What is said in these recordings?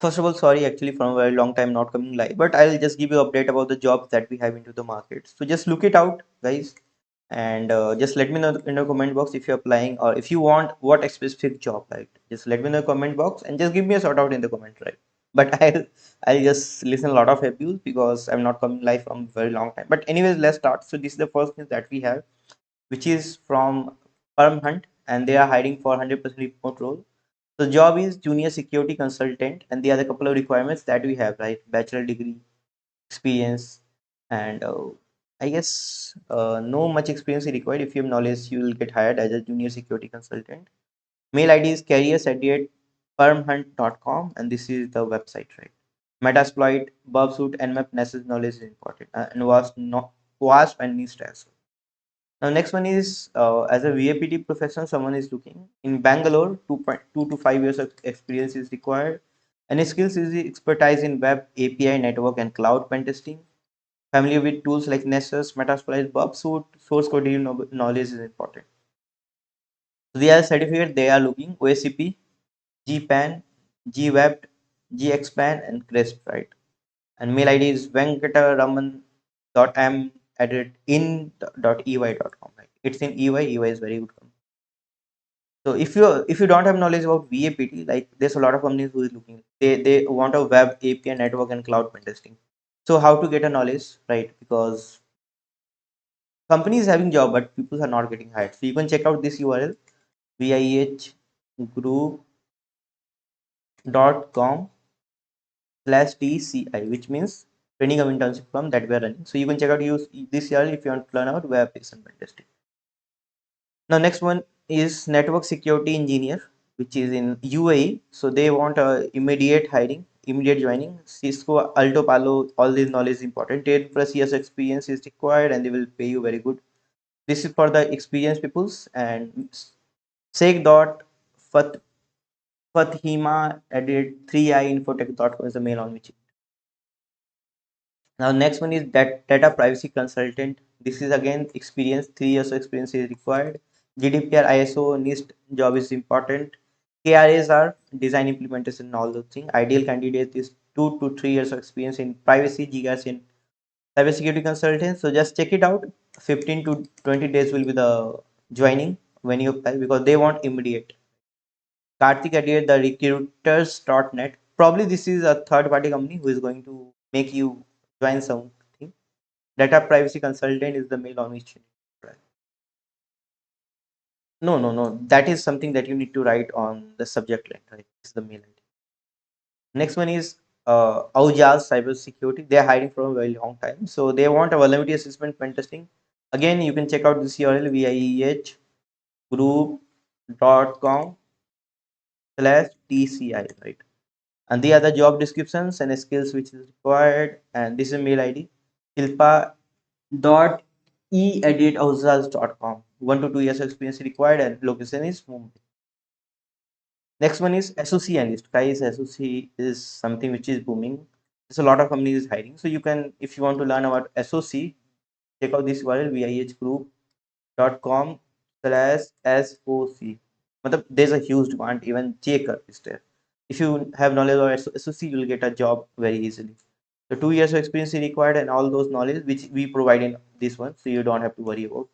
First of all, sorry actually from a very long time not coming live, but I'll just give you update about the jobs that we have into the market. So just look it out, guys, and just let me know in the comment box if you're applying or if you want what a specific job, right? Just let me know in the comment box and just give me a shout out in the comment, right? But I'll just listen a lot of abuse because I'm not coming live from very long time. But anyways, let's start. So this is the first thing that we have, which is from Permhunt, and they are hiring for 100% remote role. So job is junior security consultant, and the other couple of requirements that we have, right? Bachelor degree, experience, and I guess no much experience is required. If you have knowledge, you will get hired as a junior security consultant. Mail ID is careers@permhunt.com, and this is the website, right? Metasploit, Bubsuit, Nmap, Nessus knowledge is important, and wasp and NIST as well. Now, next one is as a VAPT professional, someone is looking in Bangalore. 2.2 to 5 years of experience is required. And skills is the expertise in web, API, network, and cloud pen testing. Familiar with tools like Nessus, Metasploit, Bubsuit, source code knowledge is important. So the other certificate they are looking OSCP, GPAN, GWeb, GXPAN, and CRISP, right? And mail ID is venkataraman.m@in.ey.com. Right? It's in EY. EY is very good company. So if you don't have knowledge about VAPT, like there's a lot of companies who is looking. They want a web API network and cloud pen testing. So how to get a knowledge, right? Because companies having job, but people are not getting hired. So you can check out this URL viehgroup.com/TCI, which means training of internship firm that we are running. So you can check out use this URL if you want to learn about web application pen testing. Now next one is network security engineer, which is in UAE. So they want immediate hiring, immediate joining. Cisco, Alto Palo, all this knowledge is important. 10+ years experience is required, and they will pay you very good. This is for the experienced peoples. And Sheikh dot Fathima added 3i infotech.com is the mail on which. Now next one is that data privacy consultant. This is again experience, 3 years of experience is required. GDPR, ISO, NIST job is important. KRAs are design implementation and all those things. Ideal candidate is 2 to 3 years of experience in privacy, GIS, in cybersecurity consultant. So just check it out. 15 to 20 days will be the joining when you apply because they want immediate. Karthik at the recruiters.net. Probably this is a third party company who is going to make you join something. Data privacy consultant is the mail on which you need to write. No, no, no. That is something that you need to write on the subject line, right? This is the mail ID. Next one is Aujaz Cybersecurity. They are hiding for a very long time. So they want a vulnerability assessment pen testing. Again, you can check out this URL VIEH group.com/TCI, right? And the other job descriptions and skills which is required, and this is mail ID Shilpa.e@outsource.com. 1 to 2 years experience required, and location is Mumbai. Next one is SOC analyst. Guys, SOC is something which is booming. There's a lot of companies hiring. So you can, if you want to learn about SOC, check out this URL vihgroup.com/SOC. There's a huge demand. Even J curve is there. If you have knowledge of SOC, you'll get a job very easily. So 2 years of experience is required, and all those knowledge which we provide in this one, so you don't have to worry about.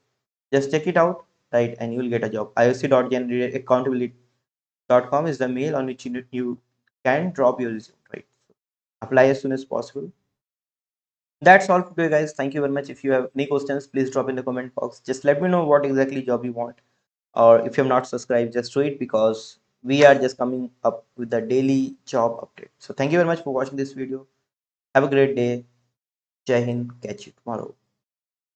Just check it out, right, and you will get a job. ioc.accountability.com is the mail on which you can drop your resume, right? So apply as soon as possible. That's all for today, guys. Thank you very much. If you have any questions, please drop in the comment box. Just let me know what exactly job you want, or if you have not subscribed, just do it because we are just coming up with the daily job update. So thank you very much for watching this video. Have a great day. Jai Hind. Catch you tomorrow.